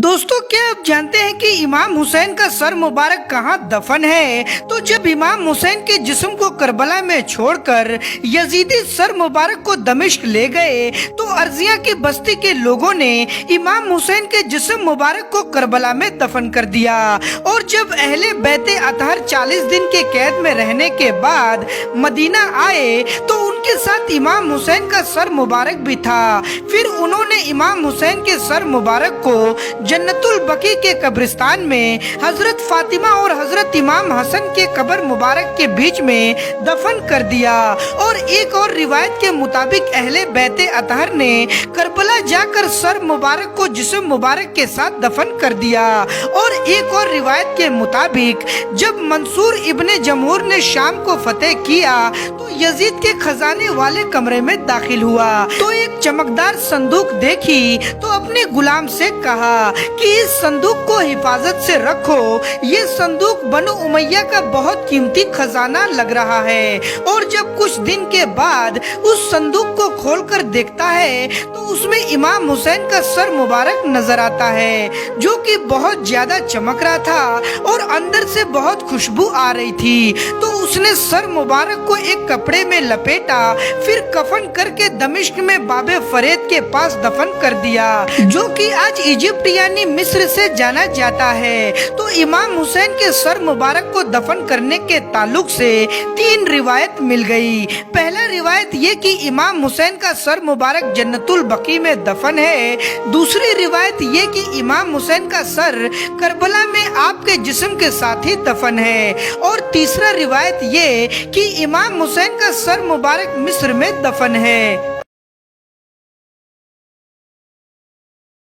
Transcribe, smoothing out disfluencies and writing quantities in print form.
दोस्तों, क्या आप जानते हैं कि इमाम हुसैन का सर मुबारक कहाँ दफन है? तो जब इमाम हुसैन के जिस्म को करबला में छोड़कर यजीदी सर मुबारक को दमिश्क ले गए तो अर्जिया की बस्ती के लोगों ने इमाम हुसैन के जिस्म मुबारक को करबला में दफन कर दिया। और जब अहले बैते अतहर 40 दिन के कैद में रहने के बाद मदीना आए तो उनके साथ इमाम हुसैन का सर मुबारक भी था। फिर उन्होंने इमाम हुसैन के सर मुबारक को जन्नतुल बकी के कब्रिस्तान में हजरत फातिमा और हजरत इमाम हसन के कब्र मुबारक के बीच में दफन कर दिया। और एक और रिवायत के मुताबिक अहले बैते अतहर ने करबला जाकर सर मुबारक को जिस्म मुबारक के साथ दफन कर दिया। और एक और रिवायत के मुताबिक जब मंसूर इब्ने जमहूर ने शाम को फतेह किया तो यजीद के खजाने वाले कमरे में दाखिल हुआ तो एक चमकदार संदूक देखी तो अपने गुलाम से कहा कि इस संदूक को हिफाजत से रखो, ये संदूक बनु उमैया का बहुत कीमती खजाना लग रहा है। और जब कुछ दिन के बाद उस संदूक को खोलकर देखता है तो उसमें इमाम हुसैन का सर मुबारक नजर आता है जो कि बहुत ज्यादा चमक रहा था और अंदर से बहुत खुशबू आ रही थी। तो उसने सर मुबारक को एक कपड़े में लपेटा, फिर कफन करके दमिश्क में बाबे फरीद के पास दफन कर दिया जो कि आज इजिप्ट यानी मिस्र से जाना जाता है। तो इमाम हुसैन के सर मुबारक को दफन करने के ताल्लुक से 3 रिवायत मिल गई। पहला रिवायत ये कि इमाम हुसैन का सर मुबारक जन्नतुल बकी में दफन है। दूसरी रिवायत ये कि इमाम हुसैन का सर करबला में आपके जिस्म के साथ ही दफन है। और तीसरा रिवायत ये कि इमाम हुसैन का सर मुबारक मिस्र में दफन है।